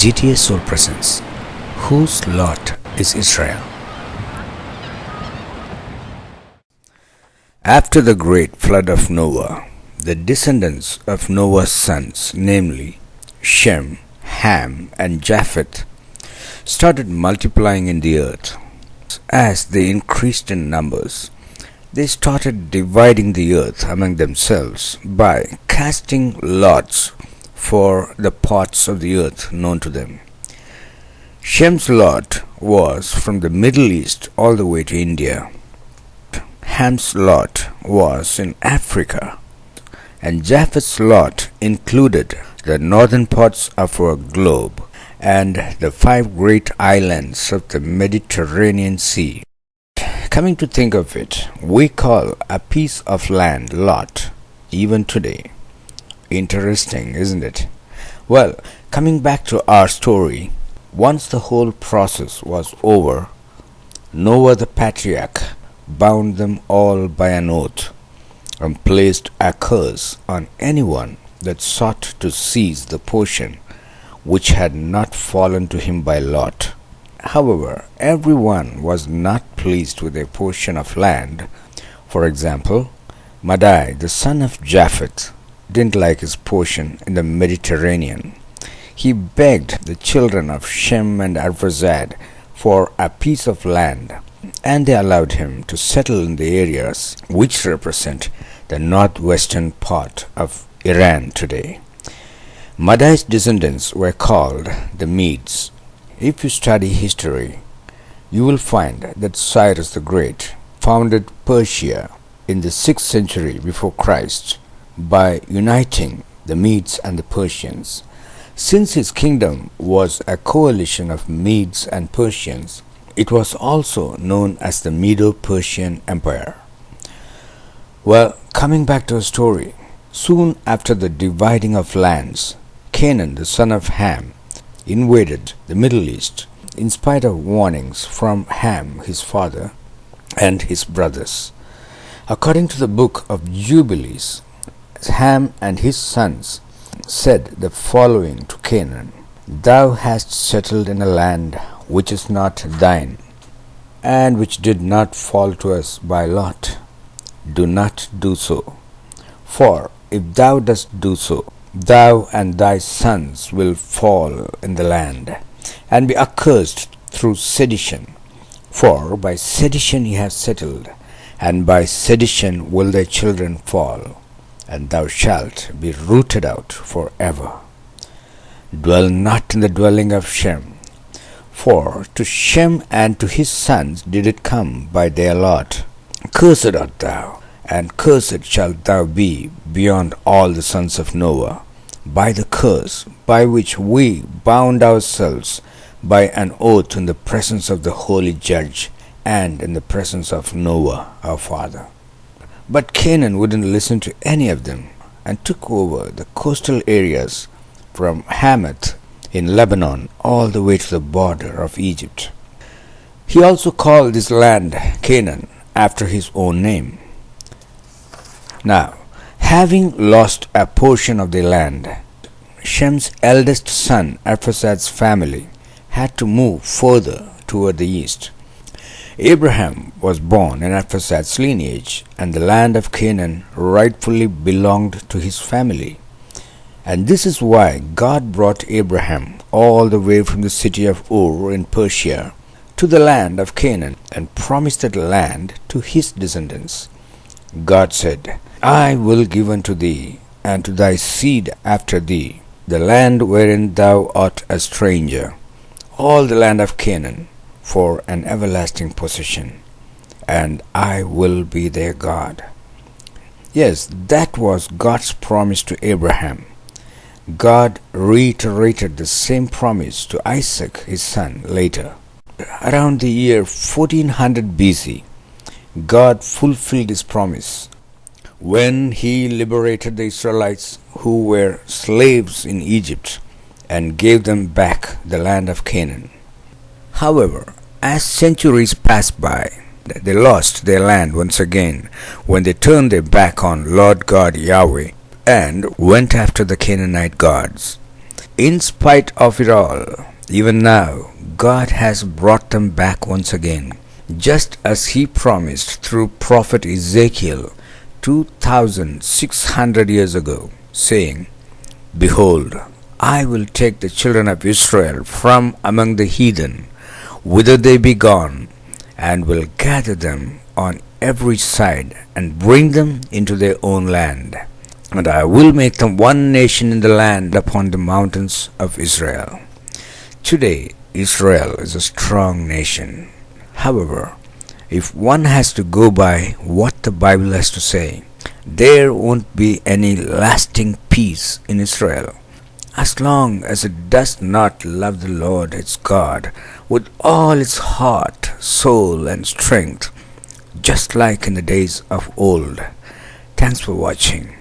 GTA Soul presents Whose Lot is Israel? After the great flood of Noah, the descendants of Noah's sons, namely Shem, Ham, and Japheth, started multiplying in the earth. As they increased in numbers, they started dividing the earth among themselves by casting lots for the parts of the earth known to them. Shem's lot was from the Middle East all the way to India. Ham's lot was in Africa, and Japheth's lot included the northern parts of our globe and the 5 great islands of the Mediterranean Sea. Coming to think of it, we call a piece of land lot even today. Interesting, isn't it? Well, coming back to our story, once the whole process was over, Noah the patriarch bound them all by an oath and placed a curse on anyone that sought to seize the portion which had not fallen to him by lot. However, everyone was not pleased with their portion of land. For example, Madai, the son of Japheth, didn't like his portion in the Mediterranean. He begged the children of Shem and Arphaxad for a piece of land, and they allowed him to settle in the areas which represent the northwestern part of Iran today. Madai's descendants were called the Medes. If you study history, you will find that Cyrus the Great founded Persia in the 6th century before Christ by uniting the Medes and the Persians. Since his kingdom was a coalition of Medes and Persians, it was also known as the Medo-Persian Empire. Well, coming back to the story, soon after the dividing of lands, Canaan, the son of Ham, invaded the Middle East in spite of warnings from Ham, his father, and his brothers. According to the book of Jubilees, Ham and his sons said the following to Canaan: "Thou hast settled in a land which is not thine, and which did not fall to us by lot. Do not do so. For if thou dost do so, thou and thy sons will fall in the land, and be accursed through sedition. For by sedition ye have settled, and by sedition will thy children fall, and thou shalt be rooted out for ever. Dwell not in the dwelling of Shem, for to Shem and to his sons did it come by their lot. Cursed art thou, and cursed shalt thou be beyond all the sons of Noah, by the curse by which we bound ourselves by an oath in the presence of the holy judge and in the presence of Noah our father." But Canaan wouldn't listen to any of them and took over the coastal areas from Hamath in Lebanon all the way to the border of Egypt. He also called this land Canaan after his own name. Now, having lost a portion of the land, Shem's eldest son Arphaxad's family had to move further toward the east. Abraham was born in Arphaxad's lineage, and the land of Canaan rightfully belonged to his family. And this is why God brought Abraham all the way from the city of Ur in Persia to the land of Canaan and promised that land to his descendants. God said, "I will give unto thee and to thy seed after thee the land wherein thou art a stranger, all the land of Canaan, for an everlasting possession, and I will be their God." Yes, that was God's promise to Abraham. God reiterated the same promise to Isaac, his son, later. Around the year 1400 BC, God fulfilled his promise when he liberated the Israelites who were slaves in Egypt and gave them back the land of Canaan. However, as centuries passed by, they lost their land once again when they turned their back on Lord God Yahweh and went after the Canaanite gods. In spite of it all, even now, God has brought them back once again, just as He promised through prophet Ezekiel 2600 years ago, saying, Behold, I will take the children of Israel from among the heathen, whither they be gone, and will gather them on every side, and bring them into their own land. And I will make them one nation in the land upon the mountains of Israel. Today, Israel is a strong nation. However, if one has to go by what the Bible has to say, there won't be any lasting peace in Israel as long as it does not love the Lord its God with all its heart, soul, and strength, just like in the days of old. Thanks for watching.